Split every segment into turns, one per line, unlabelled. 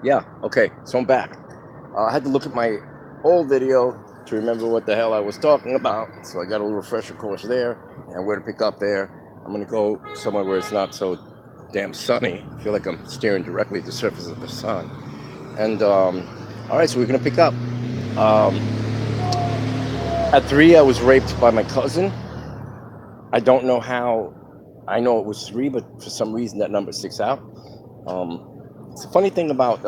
Yeah, okay, so I'm back. I had to look at my old video to remember what the hell I was talking about, so I got a little refresher course there and where to pick up there. I'm gonna go somewhere where it's not so damn sunny. I feel like I'm staring directly at the surface of the sun. And all right, so we're gonna pick up. Um, at 3, I was raped by my cousin. I don't know how. I know it was 3, but for some reason that number sticks out. Um, it's a funny thing about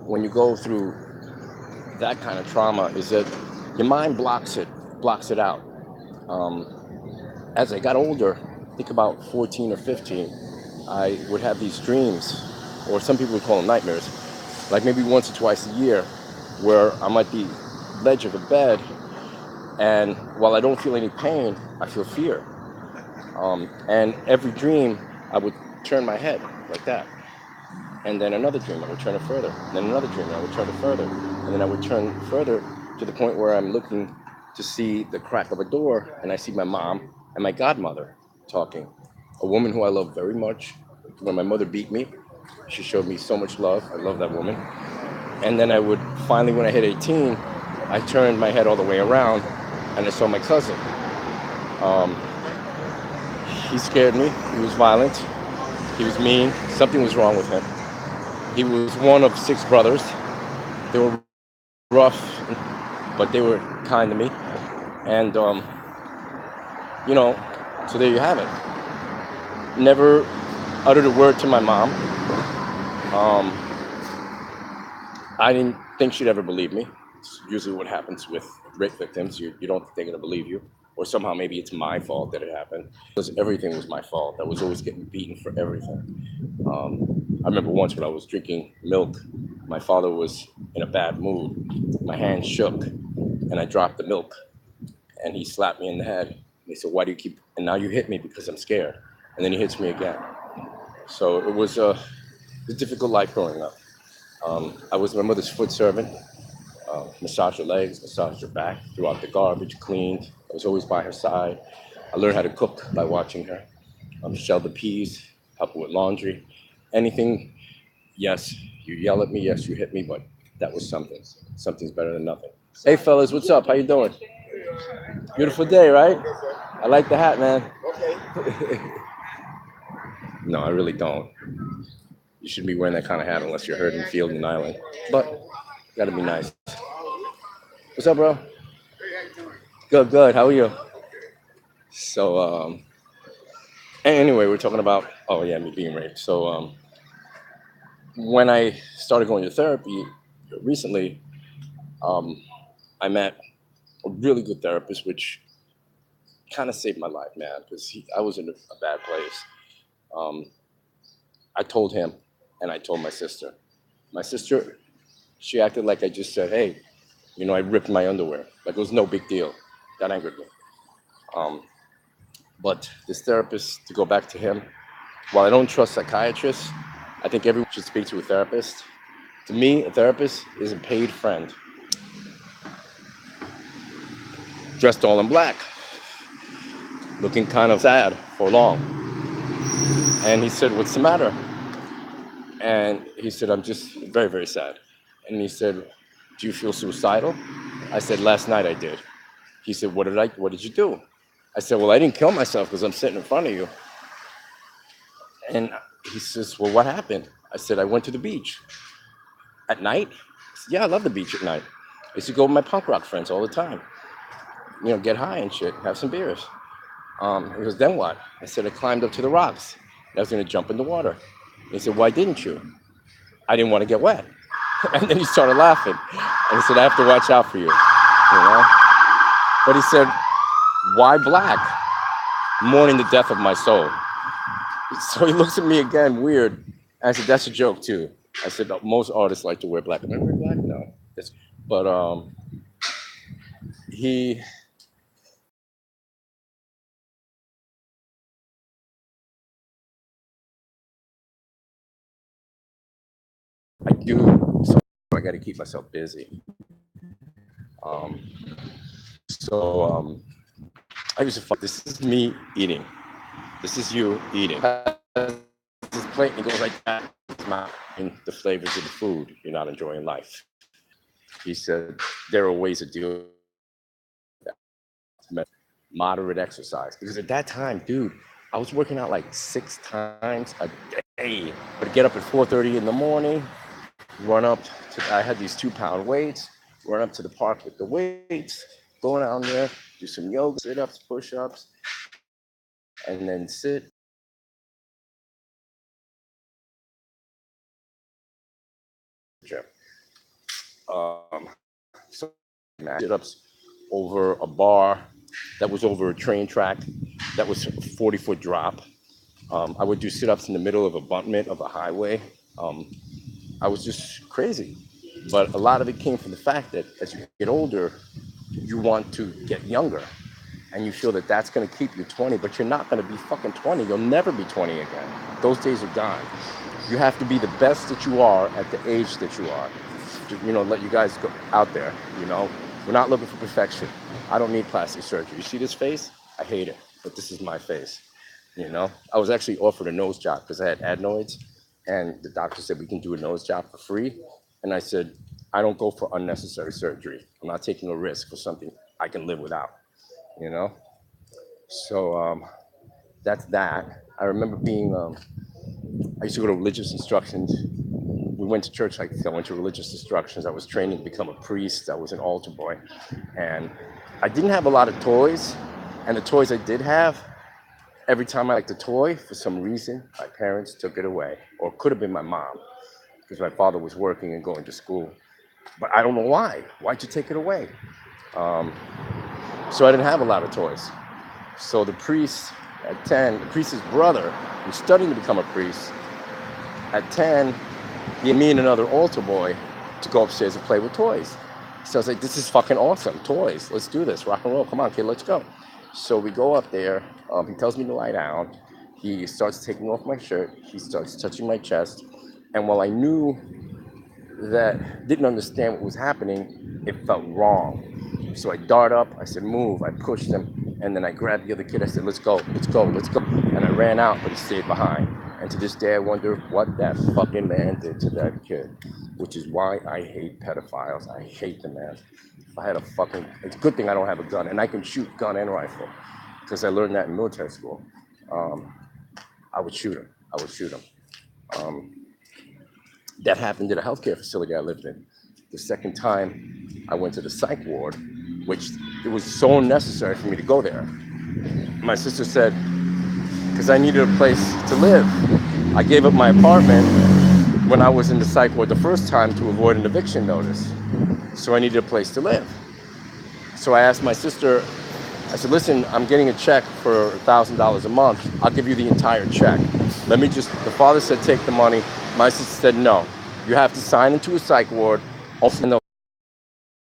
when you go through that kind of trauma is that your mind blocks it out. Um, as I got older, I think about 14 or 15, I would have these dreams, or some people would call them nightmares, like maybe once or twice a year, where I'm at the ledge of a bed, and while I don't feel any pain, I feel fear. And every dream, I would turn my head like that. And then another dream, I would turn it further. And then another dream, I would turn it further. And then I would turn further to the point where I'm looking to see the crack of a door, and I see my mom and my godmother talking. A woman who I love very much. When my mother beat me, she showed me so much love. I love that woman. And then I would finally, when I hit 18, I turned my head all the way around, and I saw my cousin. Um, he scared me. He was violent. He was mean. Something was wrong with him. He was one of 6 brothers. They were rough, but they were kind to me. And, you know, so there you have it. Never uttered a word to my mom. Um, I didn't think she'd ever believe me. It's usually what happens with rape victims. You don't think they're going to believe you. Or somehow maybe it's my fault that it happened. Because everything was my fault. I was always getting beaten for everything. I remember once when I was drinking milk, my father was in a bad mood. My hand shook, and I dropped the milk, and he slapped me in the head. And he said, "Why do you keep?" And now you hit me because I'm scared. And then he hits me again. So it was a difficult life growing up. I was my mother's foot servant. Massaged her legs, massaged her back, threw out the garbage, cleaned. I was always by her side. I learned how to cook by watching her. Shell the peas, help her with laundry, anything. Yes, you yell at me. Yes, you hit me, but that was something. Something's better than nothing. Hey, fellas, what's up? How you doing? Beautiful day, right? I like the hat, man. No, I really don't. You shouldn't be wearing that kind of hat unless you're hurting field and island. But gotta be nice. What's up, bro? Good, good. How are you? So, anyway, we're talking about, oh yeah, me being raped. So, when I started going to therapy recently, um, I met a really good therapist, which kind of saved my life, man, because I was in a bad place. Um, I told him, and I told my sister. My sister, she acted like I just said, hey, I ripped my underwear. Like it was no big deal. That angered me. Um, but this therapist, to go back to him, while I don't trust psychiatrists, I think everyone should speak to a therapist. To me, a therapist is a paid friend, dressed all in black, looking kind of sad for long. And he said, "What's the matter?" And he said, "I'm just very, very sad." And he said, "Do you feel suicidal?" I said, "Last night I did." He said, What did you do?" I said, "Well, I didn't kill myself because I'm sitting in front of you." And he says, "Well, what happened?" I said, "I went to the beach at night." I said, "Yeah, I love the beach at night. I used to go with my punk rock friends all the time. Get high and shit, have some beers." He goes, "Then what?" I said, "I climbed up to the rocks. And I was going to jump in the water." And he said, "Why didn't you?" "I didn't want to get wet." And then he started laughing. And he said, "I have to watch out for you, you know?" But he said, "Why black? Mourning the death of my soul." So he looks at me again, weird. I said, "That's a joke too." I said, "Most artists like to wear black." Am I wearing black? No. But he, I do, so I got to keep myself busy. Um, so I used to, this is me eating. This is you eating. How does this play out? plate and he goes like that. Smiling the flavors of the food, you're not enjoying life. He said there are ways of dealing with that. Moderate exercise. Because at that time, dude, I was working out like 6 times a day. But get up at 4:30 in the morning, run up to, I had these 2-pound weights, run up to the park with the weights, go down there, do some yoga, sit-ups, push-ups, and then sit. So sit-ups over a bar that was over a train track that was a 40-foot drop. I would do sit-ups in the middle of abutment of a highway. Um, I was just crazy. But a lot of it came from the fact that as you get older, you want to get younger. And you feel that that's going to keep you 20, but you're not going to be fucking 20. You'll never be 20 again. Those days are gone. You have to be the best that you are at the age that you are. You know, let you guys go out there, you know. We're not looking for perfection. I don't need plastic surgery. You see this face? I hate it, but this is my face, you know. I was actually offered a nose job because I had adenoids, and the doctor said we can do a nose job for free. And I said, I don't go for unnecessary surgery. I'm not taking a risk for something I can live without, you know. So that's that. I remember being, I used to go to religious instructions. We went to church, like I went to religious instructions. I was training to become a priest. I was an altar boy. And I didn't have a lot of toys. And the toys I did have, every time I liked a toy, for some reason, my parents took it away. Or it could have been my mom, because my father was working and going to school. But I don't know why. Why'd you take it away? So I didn't have a lot of toys. So the priest at 10, the priest's brother, who's studying to become a priest, at 10, he and me and another altar boy to go upstairs and play with toys. So I was like, this is fucking awesome, toys. Let's do this, rock and roll. Come on, kid, let's go. So we go up there. He tells me to lie down. He starts taking off my shirt. He starts touching my chest. And while I knew that, didn't understand what was happening, it felt wrong. So I dart up, I said, move, I pushed him, and then I grabbed the other kid, I said, let's go, let's go, let's go. And I ran out, but he stayed behind. And to this day, I wonder what that fucking man did to that kid, which is why I hate pedophiles. I hate the man. If I had a fucking, it's a good thing I don't have a gun, and I can shoot gun and rifle, because I learned that in military school. I would shoot him, I would shoot him. That happened at a healthcare facility I lived in. The second time I went to the psych ward, which it was so necessary for me to go there. My sister said, because I needed a place to live. I gave up my apartment when I was in the psych ward the first time to avoid an eviction notice. So I needed a place to live. So I asked my sister, I said, listen, I'm getting a check for $1,000 a month. I'll give you the entire check. Let me just, the father said, take the money. My sister said, no, you have to sign into a psych ward, and they'll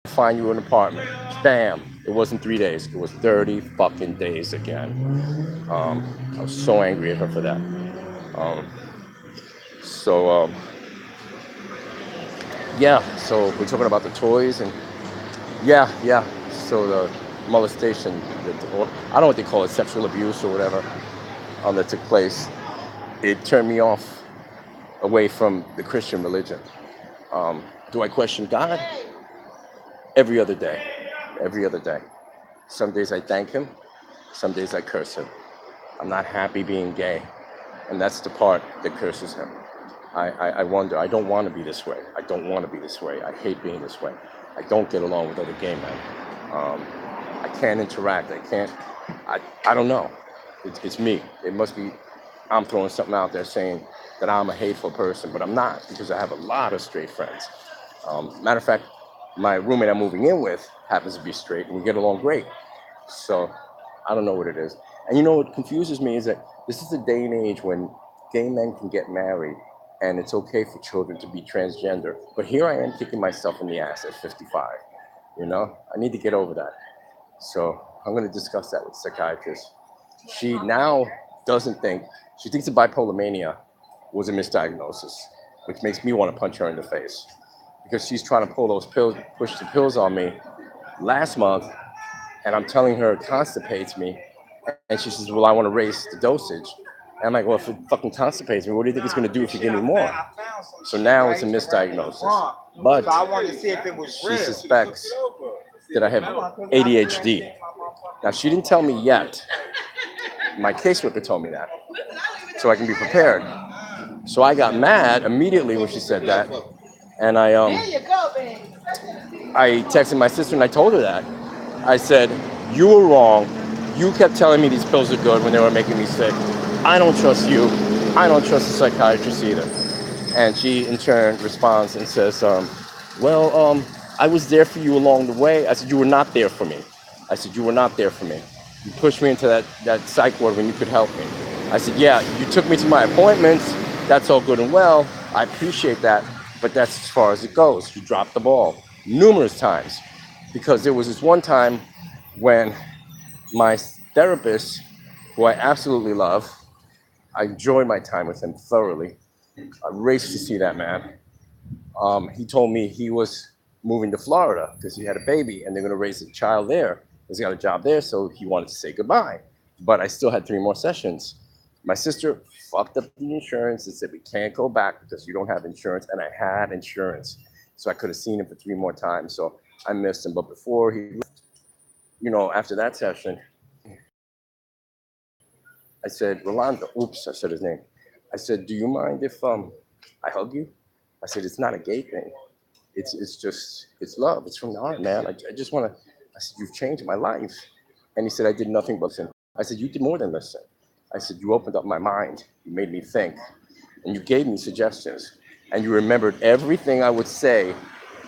find you an apartment. Bam. It wasn't 3 days. It was 30 fucking days again. I was so angry at her for that. Yeah, so we're talking about the toys and yeah. So the molestation, or I don't know what they call it, sexual abuse or whatever, that took place. It turned me off away from the Christian religion. Do I question God? Every other day. Every other day. Some days I thank him. Some days I curse him. I'm not happy being gay. And that's the part that curses him. I wonder, I don't want to be this way. I don't want to be this way. I hate being this way. I don't get along with other gay men. I can't interact. I don't know. It's me. It must be, I'm throwing something out there saying that I'm a hateful person, but I'm not, because I have a lot of straight friends. Matter of fact, my roommate I'm moving in with happens to be straight, and we get along great. So I don't know what it is. And you know what confuses me is that this is a day and age when gay men can get married and it's okay for children to be transgender. But here I am kicking myself in the ass at 55. You know, I need to get over that. So I'm going to discuss that with a psychiatrist. She now doesn't think, she thinks that bipolar mania was a misdiagnosis, which makes me want to punch her in the face, because she's trying to pull those pills, push the pills on me last month, and I'm telling her it constipates me. And she says, well, I want to raise the dosage. And I'm like, well, if it fucking constipates me, what do you think it's going to do if you give me more? So now it's a misdiagnosis. But she suspects that I have ADHD. Now, she didn't tell me yet. My caseworker told me that, so I can be prepared. So I got mad immediately when she said that, and I texted my sister and I told her that. I said, you were wrong. You kept telling me these pills are good when they were making me sick. I don't trust you. I don't trust the psychiatrist either. And she, in turn, responds and says, I was there for you along the way. I said, you were not there for me. I said, you were not there for me. You pushed me into that psych ward when you could help me. I said, yeah, you took me to my appointments. That's all good and well. I appreciate that. But that's as far as it goes. You dropped the ball numerous times. Because there was this one time when my therapist, who I absolutely love, I enjoyed my time with him thoroughly. I raced to see that man. He told me he was moving to Florida because he had a baby and they're going to raise a child there. He's got a job there, so he wanted to say goodbye. But I still had 3 more sessions. My sister fucked up the insurance and said, we can't go back because you don't have insurance. And I had insurance. So I could have seen him for 3 more times. So I missed him. But before he left, after that session, I said, Rolando, oops, I said his name. I said, do you mind if I hug you? I said, it's not a gay thing. It's love. It's from the heart, man. I just want to, I said, you've changed my life. And he said, I did nothing but listen. I said, you did more than listen. I said, you opened up my mind. You made me think. And you gave me suggestions. And you remembered everything I would say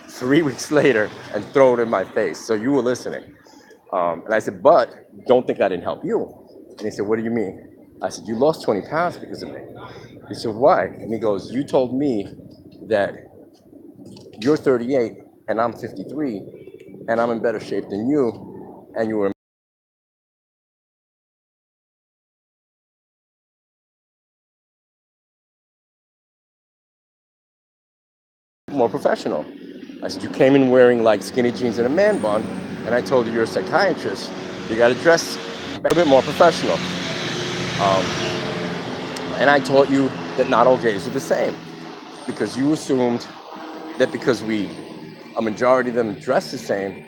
3 weeks later and throw it in my face. So you were listening. And I said, but don't think I didn't help you. And he said, what do you mean? I said, you lost 20 pounds because of me. He said, why? And he goes, you told me that you're 38 and I'm 53 and I'm in better shape than you. And you were more professional. I said, you came in wearing like skinny jeans and a man bun. And I told you you're a psychiatrist. You got to dress a bit more professional. And I taught you that not all gays are the same because you assumed that because a majority of them dress the same,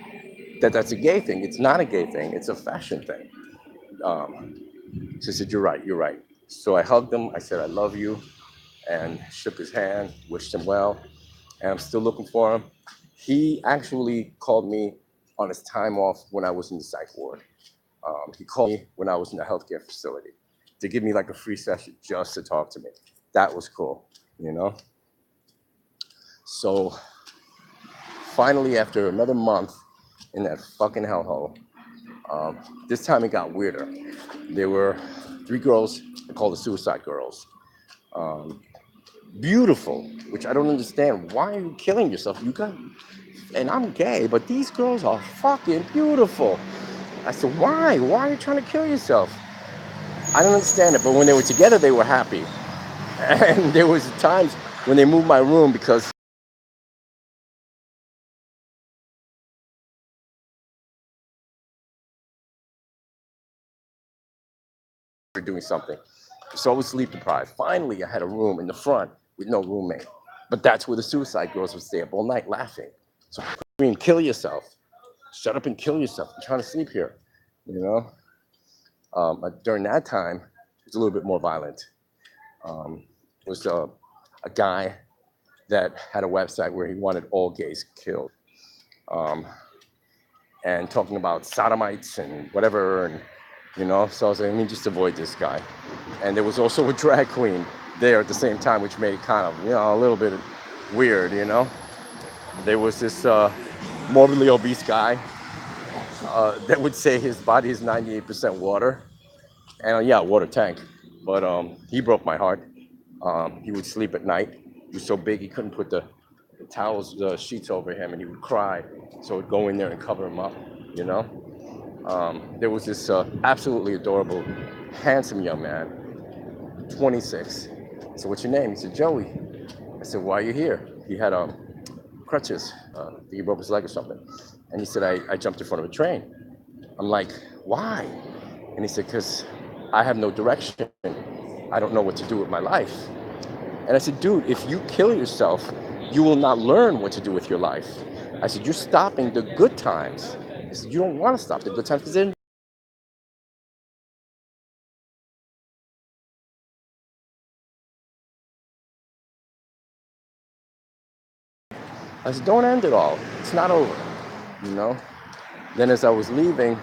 that's a gay thing. It's not a gay thing. It's a fashion thing. She said, you're right, you're right. So I hugged him. I said, I love you, and shook his hand, wished him well. And I'm still looking for him. He actually called me on his time off when I was in the psych ward. He called me when I was in a healthcare facility to give me like a free session just to talk to me. That was cool. So finally, after another month in that fucking hellhole, this time it got weirder. There were 3 girls, I call the suicide girls. Beautiful, which I don't understand. Why are you killing yourself? And I'm gay, but these girls are fucking beautiful. I said, why? Why are you trying to kill yourself? I don't understand it, but when they were together, they were happy. And there was times when they moved my room because they were doing something. So I was sleep deprived. Finally, I had a room in the front with no roommate. But that's where the suicide girls would stay up all night laughing. So scream, kill yourself. Shut up and kill yourself. I'm trying to sleep here. You know? During that time, it was a little bit more violent. It was a guy that had a website where he wanted all gays killed. And talking about sodomites and whatever. So I was like, let me just avoid this guy. And there was also a drag queen there at the same time, which made it kind of, a little bit weird. There was this morbidly obese guy that would say his body is 98% water. And water tank. But he broke my heart. He would sleep at night. He was so big he couldn't put the towels, the sheets over him, and he would cry. So I would go in there and cover him up. There was this absolutely adorable, handsome young man, 26. So what's your name? He said, Joey. I said, why are you here? He had crutches. I think he broke his leg or something. And he said, I jumped in front of a train. I'm like, why? And he said, because I have no direction. I don't know what to do with my life. And I said, dude, if you kill yourself, you will not learn what to do with your life. I said, you're stopping the good times. I said, you don't want to stop the good times because then I said, don't end it all. It's not over, you know? Then as I was leaving,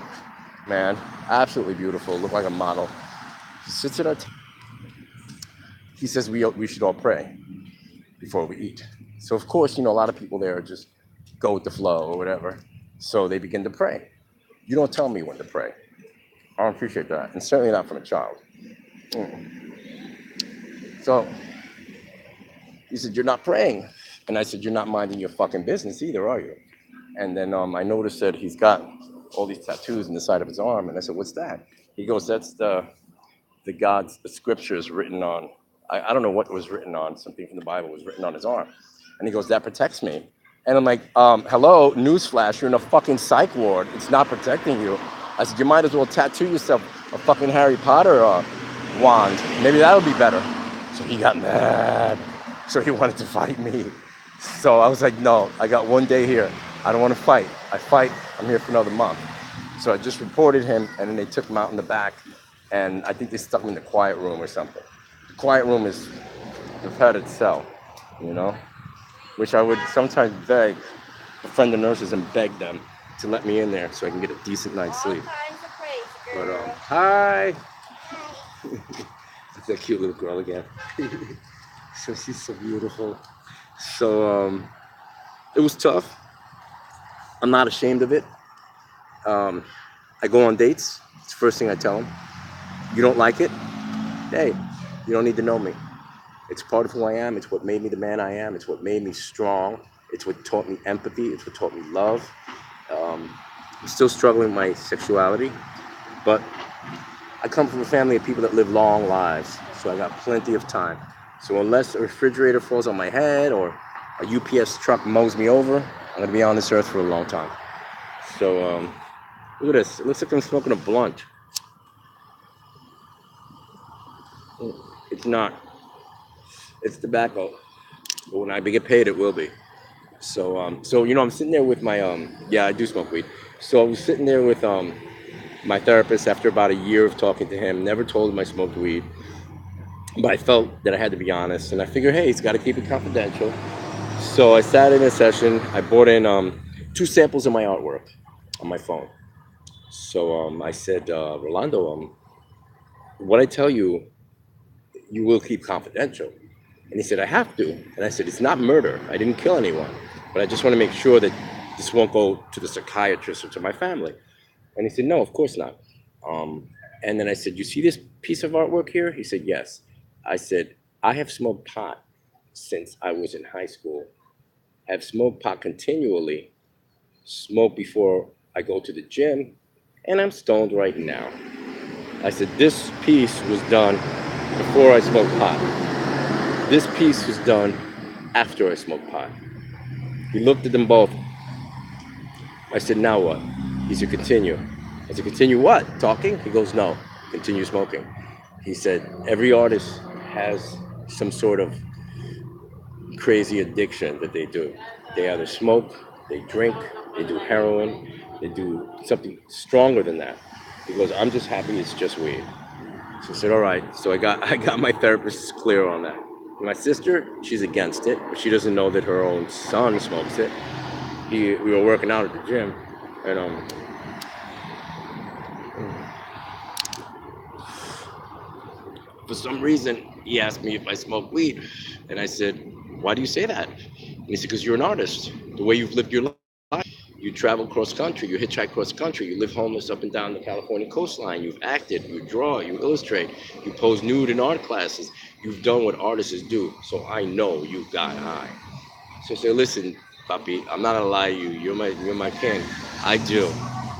man, absolutely beautiful, looked like a model. He sits at our he says we should all pray before we eat. So of course, a lot of people there just go with the flow or whatever. So they begin to pray. You don't tell me when to pray. I don't appreciate that, and certainly not from a child. Mm. So he said, "You're not praying," and I said, "You're not minding your fucking business either, are you?" And then I noticed that he's got all these tattoos in the side of his arm, and I said, "What's that?" He goes, "That's the scriptures written on. I don't know what was written on. Something from the Bible was written on his arm." And he goes, "That protects me." And I'm like, "Hello, newsflash! You're in a fucking psych ward. It's not protecting you." I said, "You might as well tattoo yourself a fucking Harry Potter wand. Maybe that'll be better." So he got mad. So he wanted to fight me. So I was like, "No, I got one day here. I don't want to fight. I fight. I'm here for another month." So I just reported him, and then they took him out in the back, and I think they stuck him in the quiet room or something. The quiet room is the padded cell, you know, which I would sometimes beg a friend of nurses and beg them to let me in there so I can get a decent night's sleep. But hi, that's that cute little girl again. So she's so beautiful. So it was tough. I'm not ashamed of it. Um, I go on dates. It's the first thing I tell them. You don't like it? Hey, you don't need to know me. It's part of who I am. It's what made me the man I am. It's what made me strong. It's what taught me empathy. It's what taught me love. I'm still struggling with my sexuality, but I come from a family of people that live long lives, so I got plenty of time. So unless a refrigerator falls on my head or a UPS truck mows me over, I'm gonna be on this earth for a long time. So look at this. It looks like I'm smoking a blunt. It's not. It's tobacco. But when I get paid, it will be. So I'm sitting there with my yeah, I do smoke weed. So I was sitting there with my therapist after about a year of talking to him. Never told him I smoked weed, but I felt that I had to be honest, and I figured, hey, he's got to keep it confidential. So I sat in a session. I brought in 2 samples of my artwork on my phone. So I said, Rolando, what I tell you, you will keep confidential. And he said, I have to. And I said, it's not murder. I didn't kill anyone. But I just want to make sure that this won't go to the psychiatrist or to my family. And he said, no, of course not. And then I said, you see this piece of artwork here? He said, yes. I said, I have smoked pot since I was in high school. I've smoked pot continually, smoked before I go to the gym, and I'm stoned right now. I said, this piece was done before I smoked pot. This piece was done after I smoked pot. He looked at them both. I said, now what? He said, continue. I said, continue what? Talking? He goes, no, continue smoking. He said, every artist has some sort of crazy addiction that they do. They either smoke, they drink, they do heroin, they do something stronger than that. He goes, I'm just happy it's just weed. So I said, all right. So I got my therapist clear on that. My sister, she's against it, but she doesn't know that her own son smokes it. We were working out at the gym, and for some reason he asked me if I smoke weed, and I said, why do you say that? And he said, because you're an artist. The way you've lived your life. You travel cross country, you hitchhike cross country, you live homeless up and down the California coastline, you've acted, you draw, you illustrate, you pose nude in art classes, you've done what artists do, so I know you got high. So I said, listen, puppy, I'm not gonna lie to you, you're my king. I do.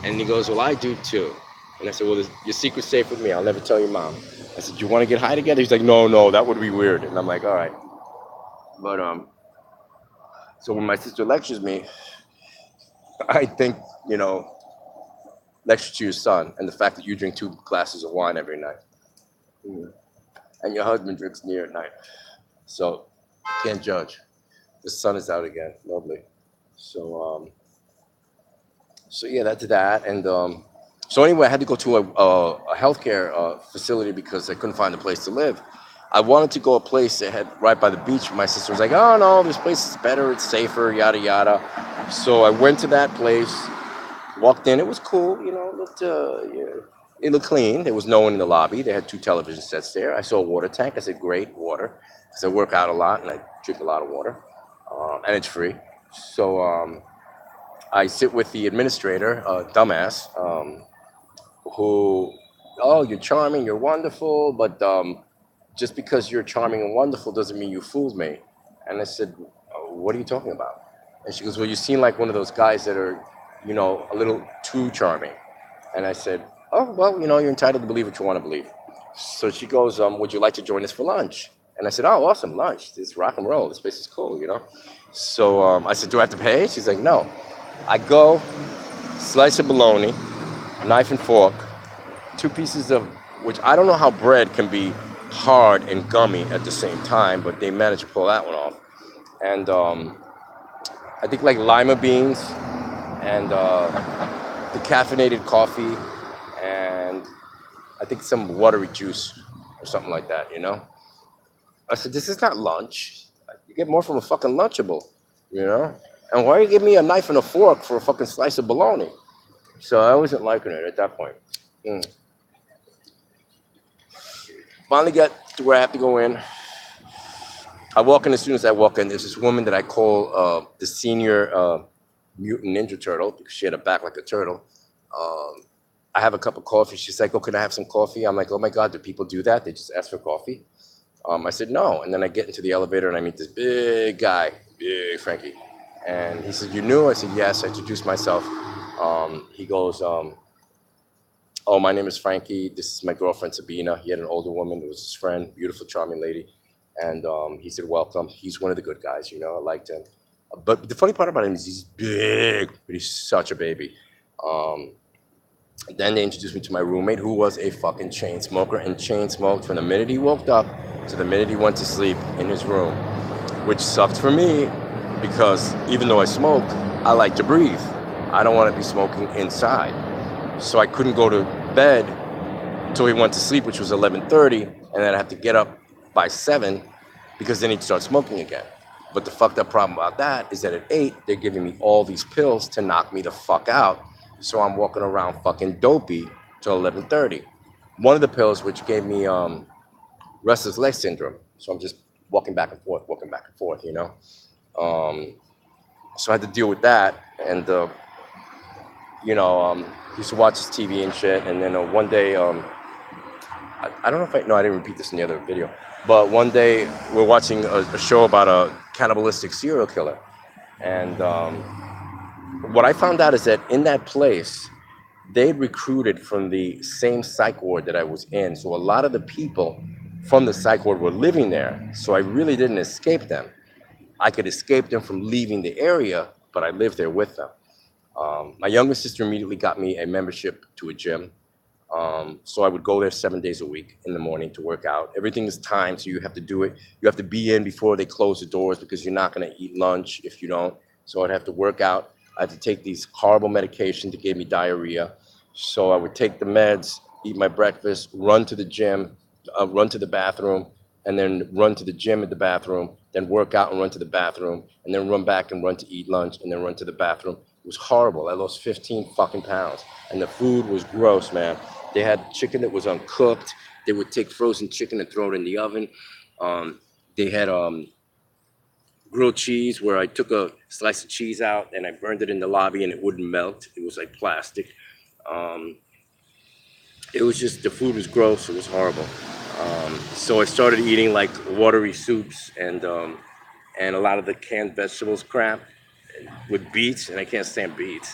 And he goes, well, I do too. And I said, well, your secret's safe with me, I'll never tell your mom. I said, you wanna get high together? He's like, no, that would be weird. And I'm like, all right. But so when my sister lectures me, I think, you know, lecture to your son and the fact that you drink 2 glasses of wine every night. Mm. and your husband drinks near at night. So can't judge. The sun is out again. Lovely. So so yeah, that's that. And so anyway, I had to go to a healthcare facility because I couldn't find a place to live. I wanted to go a place that had right by the beach. My sister was like, "Oh no, this place is better. It's safer. Yada yada." So I went to that place. Walked in. It was cool. You know, it looked yeah, it looked clean. There was no one in the lobby. They had two television sets there. I saw a water tank. I said, "Great water," because I work out a lot and I drink a lot of water, and it's free. So I sit with the administrator, dumbass, who, oh, you're charming, you're wonderful, but just because you're charming and wonderful doesn't mean you fooled me. And I said, "Oh, what are you talking about?" And she goes, well, you seem like one of those guys that are, a little too charming. And I said, oh, well, you're entitled to believe what you want to believe. So she goes, would you like to join us for lunch? And I said, oh, awesome, lunch. This rock and roll. This place is cool. So I said, do I have to pay? She's like, no. I go, slice of bologna, knife and fork, two pieces of, which I don't know how bread can be hard and gummy at the same time, but they managed to pull that one off. And I think like lima beans and the caffeinated coffee and I think some watery juice or something like that. I said, this is not lunch. You get more from a fucking Lunchable. And why you give me a knife and a fork for a fucking slice of bologna? So I wasn't liking it at that point. Mm. Finally got to where I have to go in. I walk in. As soon as I walk in, there's this woman that I call the senior mutant ninja turtle because she had a back like a turtle. I have a cup of coffee. She's like, oh, can I have some coffee? I'm like, oh my God, do people do that? They just ask for coffee? I said, no. And then I get into the elevator and I meet this big guy, big Frankie. And he said, you knew? I said, yes. I introduced myself. He goes, oh, my name is Frankie. This is my girlfriend, Sabina. He had an older woman. It was his friend, beautiful, charming lady. And he said, welcome. He's one of the good guys, I liked him. But the funny part about him is he's big, but he's such a baby. Then they introduced me to my roommate, who was a fucking chain smoker and chain smoked from the minute he woke up to the minute he went to sleep in his room, which sucked for me because even though I smoked, I like to breathe. I don't want to be smoking inside. So I couldn't go to bed until he went to sleep, which was 11:30, and then I have to get up by 7 because then he'd start smoking again. But the fucked up problem about that is that at 8, they're giving me all these pills to knock me the fuck out. So I'm walking around fucking dopey till 11:30. One of the pills, which gave me restless leg syndrome. So I'm just walking back and forth. So I had to deal with that. And, used to watch his TV and shit. And then one day, I don't know if no, I didn't repeat this in the other video. But one day we're watching a show about a cannibalistic serial killer. And what I found out is that in that place, they recruited from the same psych ward that I was in. So a lot of the people from the psych ward were living there. So I really didn't escape them. I could escape them from leaving the area, but I lived there with them. My younger sister immediately got me a membership to a gym. So I would go there 7 days a week in the morning to work out. Everything is timed, so you have to do it. You have to be in before they close the doors because you're not going to eat lunch if you don't. So I'd have to work out. I had to take these horrible medications that gave me diarrhea. So I would take the meds, eat my breakfast, run to the gym, run to the bathroom, and then run to the gym at the bathroom, then work out and run to the bathroom, and then run back and run to eat lunch, and then run to the bathroom. It was horrible. I lost 15 fucking pounds. And the food was gross, man. They had chicken that was uncooked. They would take frozen chicken and throw it in the oven. They had grilled cheese where I took a slice of cheese out and I burned it in the lobby and it wouldn't melt. It was like plastic. It was just, the food was gross. It was horrible. So I started eating like watery soups and a lot of the canned vegetables crap with beets, and I can't stand beets.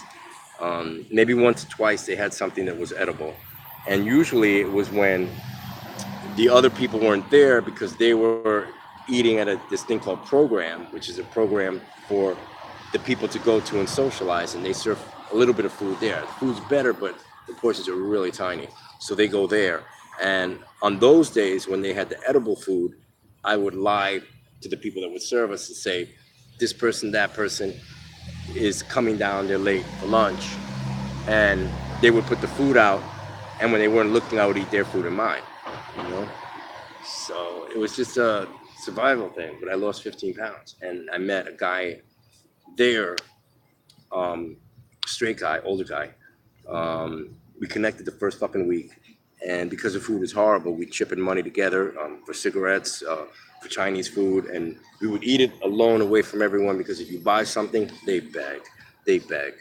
Maybe once or twice they had something that was edible. And usually it was when the other people weren't there because they were eating at this thing called Program, which is a program for the people to go to and socialize, and they serve a little bit of food there. The food's better, but the portions are really tiny. So they go there. And on those days when they had the edible food, I would lie to the people that would serve us and say, this person, that person is coming down, they're late for lunch. And they would put the food out, and when they weren't looking, I would eat their food and mine, you know? So it was just a survival thing, but I lost 15 pounds. And I met a guy there, um, straight guy, older guy. We connected the first fucking week. And because the food was horrible, we'd chip in money together for cigarettes, for Chinese food, and we would eat it alone away from everyone because if you buy something, they beg. They beg.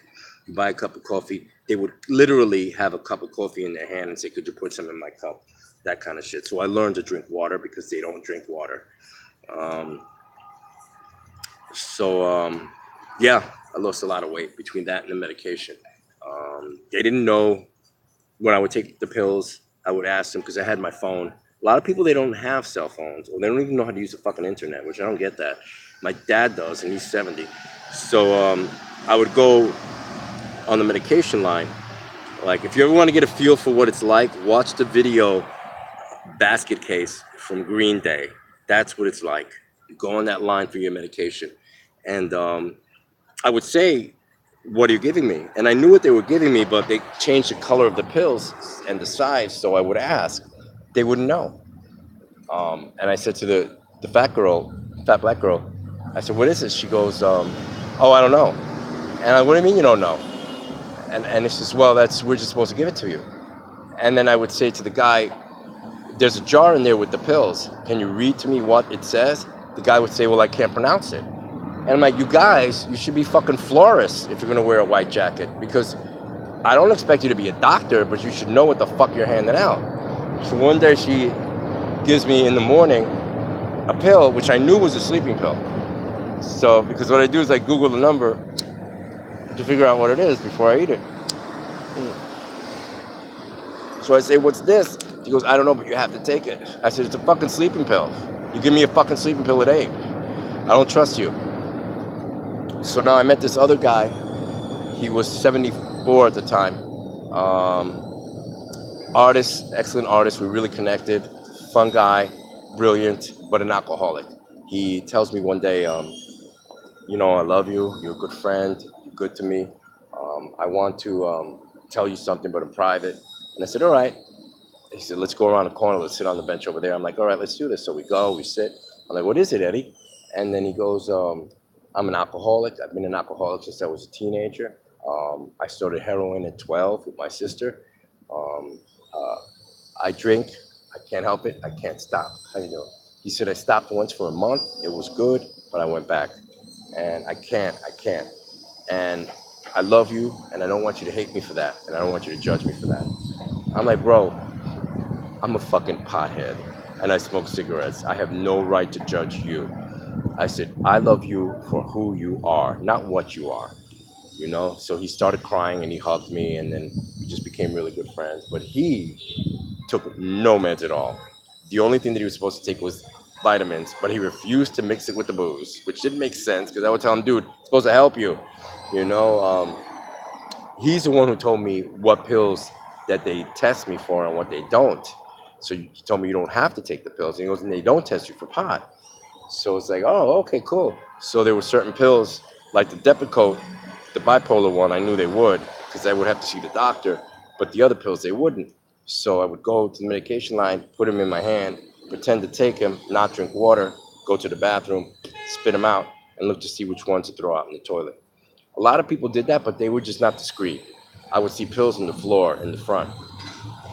You buy a cup of coffee, they would literally have a cup of coffee in their hand and say, could you put some in my cup? That kind of shit. So I learned to drink water because they don't drink water. Um, so, yeah, I lost a lot of weight between that and the medication. They didn't know when I would take the pills, I would ask them because I had my phone. A lot of people, they don't have cell phones or they don't even know how to use the fucking internet, which I don't get that. My dad does, and he's 70. So I would go on the medication line. Like, if you ever want to get a feel for what it's like, watch the video Basket Case from Green Day. That's what it's like. You go on that line for your medication. And I would say, what are you giving me? And I knew what they were giving me, but they changed the color of the pills and the size. So I would ask. They wouldn't know. And I said to the fat girl, fat black girl, I said, what is this? She goes, oh, I don't know. And I, what do you mean you don't know? And it's just, well, that's, we're just supposed to give it to you. And then I would say to the guy, there's a jar in there with the pills. Can you read to me what it says? The guy would say, well, I can't pronounce it. And I'm like, you guys, you should be fucking florists if you're gonna wear a white jacket, because I don't expect you to be a doctor, but you should know what the fuck you're handing out. So one day she gives me in the morning a pill, which I knew was a sleeping pill. So, because what I do is I Google the number to figure out what it is before I eat it. So I say, what's this? She goes, I don't know, but you have to take it. I said, it's a fucking sleeping pill. You give me a fucking sleeping pill at 8. I don't trust you. So now I met this other guy. He was 74 at the time. Artist, excellent artist. We really connected. Fun guy, brilliant, but an alcoholic. He tells me one day, you know, I love you. You're a good friend. You're good to me. I want to tell you something, but in private. And I said, all right. He said, let's go around the corner. Let's sit on the bench over there. I'm like, all right, let's do this. So we go, we sit. I'm like, what is it, Eddie? And then he goes, I'm an alcoholic. I've been an alcoholic since I was a teenager. I started heroin at 12 with my sister. Um, uh, I drink. I can't help it. I can't stop. How you doing? He said, I stopped once for a month. It was good, but I went back. And I can't. And I love you, and I don't want you to hate me for that. And I don't want you to judge me for that. I'm like, bro, I'm a fucking pothead and I smoke cigarettes. I have no right to judge you. I said, I love you for who you are, not what you are, you know? So he started crying and he hugged me, and then we just became really good friends. But he took no meds at all. The only thing that he was supposed to take was vitamins, but he refused to mix it with the booze, which didn't make sense because I would tell him, dude, it's supposed to help you, you know? He's the one who told me what pills that they test me for and what they don't. So he told me you don't have to take the pills. And he goes, and they don't test you for pot. So it's like, oh, okay, cool. So there were certain pills, like the Depakote, the bipolar one, I knew they would, because I would have to see the doctor. But the other pills, they wouldn't. So I would go to the medication line, put them in my hand, pretend to take them, not drink water, go to the bathroom, spit them out, and look to see which ones to throw out in the toilet. A lot of people did that, but they were just not discreet. I would see pills on the floor in the front.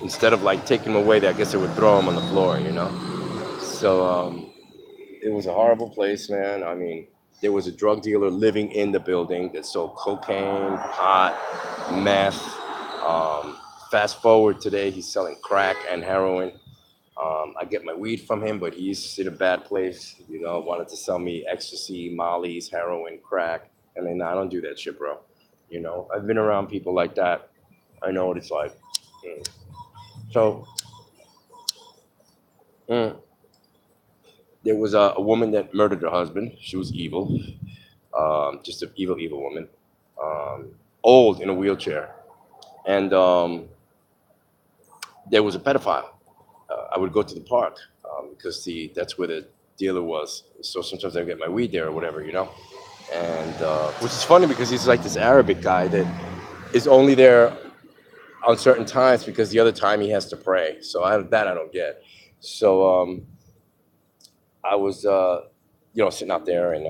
Instead of like taking them away, I guess they would throw them on the floor, you know? So it was a horrible place, man. I mean, there was a drug dealer living in the building that sold cocaine, pot, meth. Fast forward today, he's selling crack and heroin. I get my weed from him, but he used to sit in a bad place, you know, wanted to sell me ecstasy, mollies, heroin, crack. And then, nah, I don't do that shit, bro. You know, I've been around people like that. I know what it's like. Mm. So, mm, there was a woman that murdered her husband. She was evil, just an evil, evil woman. Old in a wheelchair. And there was a pedophile. I would go to the park because that's where the dealer was. So sometimes I get my weed there or whatever, you know. And which is funny because he's like this Arabic guy that is only there on certain times because the other time he has to pray. So I don't get. So I was, sitting out there, and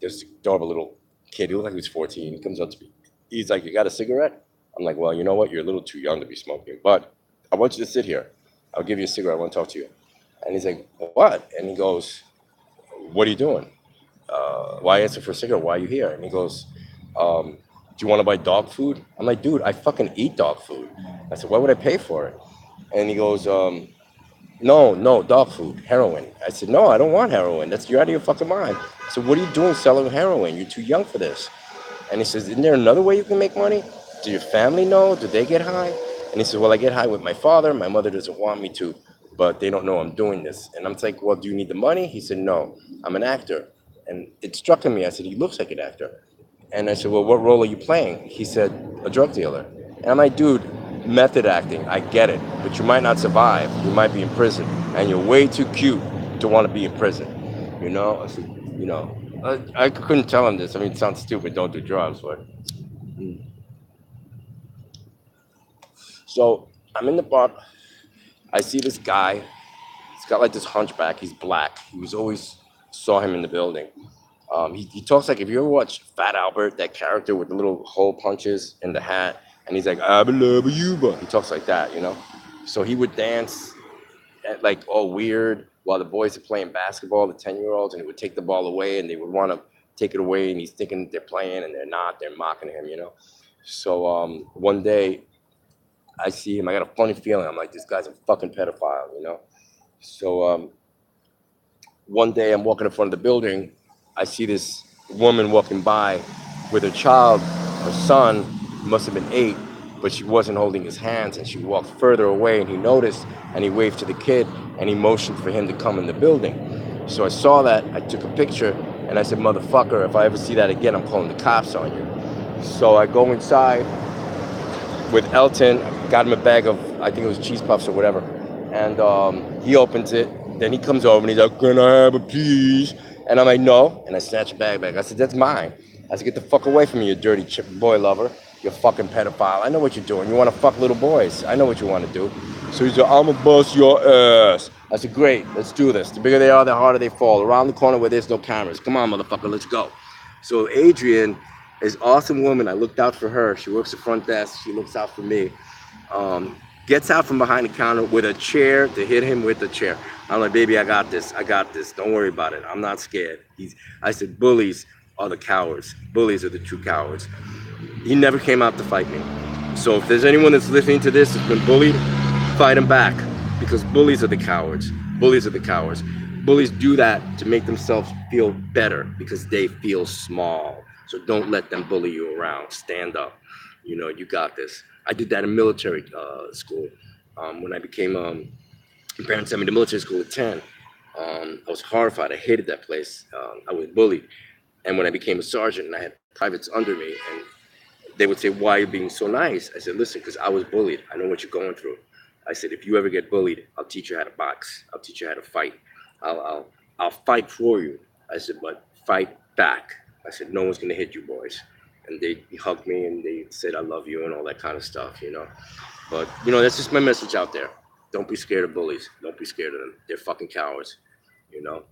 there's this adorable little kid. He looked like he was 14. He comes up to me. He's like, "You got a cigarette?" I'm like, "Well, you know what? You're a little too young to be smoking, but I want you to sit here. I'll give you a cigarette. I want to talk to you." And he's like, "What?" And he goes, "What are you doing? Why answer for a cigarette? Why are you here?" And he goes, "Do you want to buy dog food?" I'm like, "Dude, I fucking eat dog food." I said, "Why would I pay for it?" And he goes, "No, no, dog food, heroin." I said, "No, I don't want heroin. You're out of your fucking mind." I said, "What are you doing selling heroin? You're too young for this." And he says, "Isn't there another way you can make money? Do your family know? Do they get high?" And he said, "Well, I get high with my father. My mother doesn't want me to, but they don't know I'm doing this." And I'm like, "Well, do you need the money?" He said, "No, I'm an actor." And it struck me. I said, "He looks like an actor." And I said, "Well, what role are you playing?" He said, "A drug dealer." And I'm like, "Dude, method acting, I get it, but you might not survive. You might be in prison, and you're way too cute to want to be in prison." You know? I said, I couldn't tell him this. I mean, it sounds stupid, don't do drugs, but. So I'm in the park. I see this guy. He's got like this hunchback. He's black. He was always saw him in the building. He talks like if you ever watch Fat Albert, that character with the little hole punches in the hat, and he's like, "I love you," but he talks like that, you know. So he would dance like all weird while the boys are playing basketball, the 10-year-olds, and he would take the ball away, and they would want to take it away, and he's thinking they're playing, and they're not. They're mocking him, you know. So one day I see him. I got a funny feeling. I'm like, this guy's a fucking pedophile, you know. So one day I'm walking in front of the building. I see this woman walking by with her child. Her son must have been 8, but she wasn't holding his hands, and she walked further away, and he noticed, and he waved to the kid, and he motioned for him to come in the building. So I saw that. I took a picture, and I said, "Motherfucker, if I ever see that again, I'm calling the cops on you." So I go inside with Elton, got him a bag of, I think it was cheese puffs or whatever, and he opens it. Then he comes over and he's like, "Can I have a piece?" And I'm like, "No," and I snatch a bag back. I said, "That's mine." I said, "Get the fuck away from me, you dirty boy lover, you fucking pedophile. I know what you're doing. You want to fuck little boys. I know what you want to do." So he's like, "I'ma bust your ass." I said, "Great, let's do this. The bigger they are, the harder they fall. Around the corner where there's no cameras. Come on, motherfucker, let's go." So Adrian is an awesome woman. I looked out for her. She works the front desk. She looks out for me. Um, Gets out from behind the counter with a chair to hit him with the chair. I'm like, "Baby, I got this. I got this. Don't worry about it. I'm not scared." I said, "Bullies are the cowards. Bullies are the true cowards." He never came out to fight me. So if there's anyone that's listening to this that's been bullied, fight them back, because bullies are the cowards. Bullies are the cowards. Bullies do that to make themselves feel better because they feel small. So don't let them bully you around. Stand up. You know, you got this. I did that in military school. When I became, my parents sent me to military school at 10. I was horrified. I hated that place. I was bullied. And when I became a sergeant and I had privates under me, and they would say, "Why are you being so nice?" I said, "Listen, because I was bullied. I know what you're going through." I said, "If you ever get bullied, I'll teach you how to box. I'll teach you how to fight. I'll, I'll, I'll fight for you." I said, "But fight back." I said, "No one's going to hit you boys." And they hugged me and they said, "I love you," and all that kind of stuff, you know. But, that's just my message out there. Don't be scared of bullies. Don't be scared of them. They're fucking cowards, you know.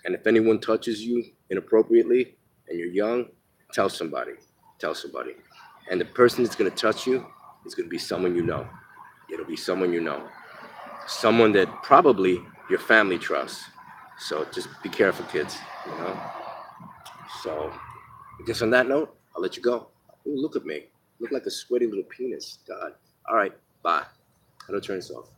And if anyone touches you inappropriately and you're young, tell somebody. Tell somebody. And the person that's going to touch you is going to be someone you know. It'll be someone you know. Someone that probably your family trusts. So just be careful, kids, you know. So I guess on that note, I'll let you go. Ooh, look at me. Look like a sweaty little penis. God. All right. Bye. How do I turn this off?